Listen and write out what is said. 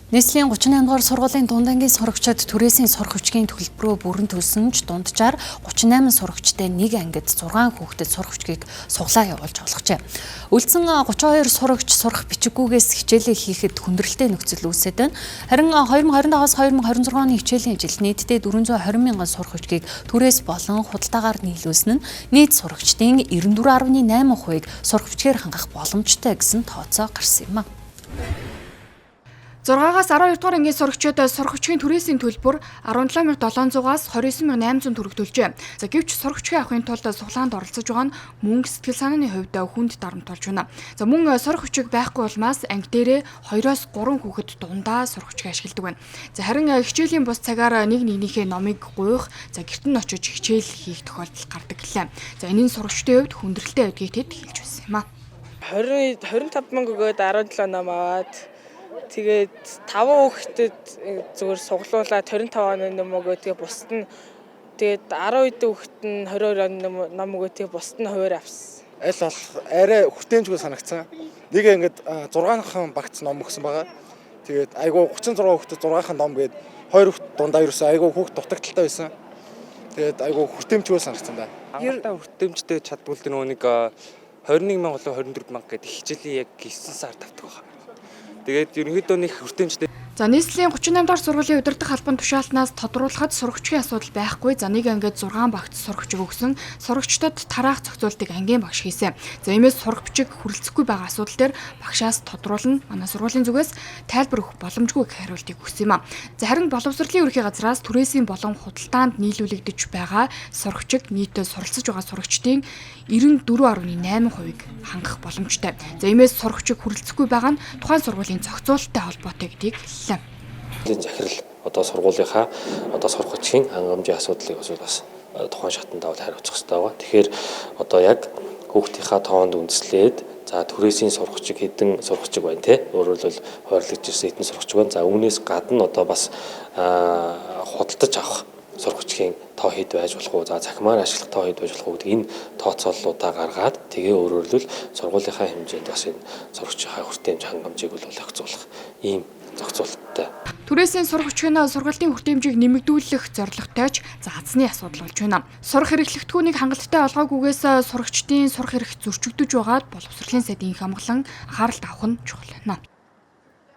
Нийслэлийн 38 дугаар сургуулийн дундангийн сурагчид түрээсийн сурах хүчгийн төлбөрөө бүрэн төлсөн ч дунджаар 38 сурагчтай нэг ангид 6 хүүхдэд сурах хүчгийг суглаа явуулж олгожээ. Үлдсэн 32 сурагч сурах бичиггүйгээс хичээлээ хийхэд хүндрэлтэй нөхцөл үүсээд байна. Харин 2025-аас 2026 оны хичээлийн жил нийтдээ 420 мянган сурах хүчгийг түрээс болон худалдаагаар нийлүүлсэн нь нийт сурагчдын 94.8%-ийг сурах хүчээр хангах боломжтой гэсэн тооцоо гарсан юм а. 6-аас 12 дугаар ангийн сурагчид сурах хүчгийн түрээсийн төлбөр 17700-аас 29800 төгрөг төлжээ. За гэвч сурах хүчгээ авахын тулд суглаанд оролцож байгаа нь мөн сэтгэл санааны хувьд хүнд дарамтолж байна. За мөн сурах хүчиг байхгүй улмаас анги дээрээ 2-оос 3 хүүхэд дундаа сурах хүчгээ ашигладаг байна. За харин хичээлийн бус цагаар нэгнийхээ номыг гуйх, за гэрт нь очиж хичээл хийх тохиолдол гардаг гэлээ. За энэний сурагчдын хувьд хүндрэлтэй байдгийг тэд хэлж байсан юм а. 25 мянга өгөөд 17 ном аваад тэгээд 5 хүүхдэд зүгээр суглуулаад 25 оны ном өгөө тэгээ бусд нь тэгээд 12 хүүхэд нь 22 оны ном өгөө тэгээ бусд нь хуваар авсан. Аль болох арай хүртээмжгүй санагцсан. Нэг ингээд 6хан багц ном өгсөн байгаа. Тэгээд айгуу 36 хүүхдэд 6хан ном гээд 2 хүүхд дундаа ерөөсөө айгуу хүүхд дутагдaltaй байсан. Тэгээд айгуу хүртээмжгүй санагцсан байна. Хангалттай хүртээмжтэй чадвал нэг 21 мянга болон 24 мянга гэдэг хичээлийн яг 9 сар тавтдаг байна. Тэгээд ерөнхийдөө нэг хүртээмжтэй. За нийслэлийн 38 дугаар сургуулийн удирдах албан тушаалтнаас тодруулахад сурах хүчгийн асуудал байхгүй. За нэг ангид 6 багц сурах хүчиг өгсөн. Сурагчдад тараах зохицуултыг ангийн багш хийсэн. За иймээс сурах хүчиг хүрэлцэхгүй байгаа асуудал дээр багшаас тодруулна. Манай сургуулийн зүгээс тайлбар өгөх боломжгүй гэх хариултыг өгсөн юм а. За харин боловсролын ерөнхий газраас түрээсийн болон худалдаанд нийлүүлэгдэж байгаа сурах хүчиг нийтдээ суралцж байгаа сурагчдын 94.8%-ийг хангах боломжтой. За иймээс сурах хүчиг хүрэлцэхгүй байгаа нь тухайн сургуулийн зохицуулалттай холбоотой гэдгийг хэллээ. Захирал сургуулийнхаа сурах хүчгийн хангамжийн асуудлыг бас тухайн шатанд даваад хариуцах хэрэгтэй байгаа. Тэгэхээр яг хүүхдийнхаа тоонд үндэслээд за түрээсийн сурах хүчиг хэдэн сурах хүчиг байна те. Өөрөөр хэлбэл хойрлогдож ирсэн хэдэн сурах хүчиг байна. За үүнээс гадна бас худалдаж авах сурах хүчгийн тоо хэд байж болох уу? За цахимаар ашиглах тоо хэд байж болох уу гэдэг энэ тооцооллуудаа гаргаад тэгээ өөрөөр хэлбэл сургуулийнхаа хэмжээнд бас энэ сурах хүчийн хүртээмж хангамжийг бол зохицуулах ийм зохицуулттай. Түрээсийн сурах хүчгийн сургалтын хүртээмжийг нэмэгдүүлэх зорилготой ч заацны асуудал болж байна. Сурах хэрэглэгдэхүүнийг хангалттай олгоогүйгээс сурагчдын сурах эрх зөрчигдөж байгаад боловсролын сайдын хамглан анхааралд авах нь чухал байна.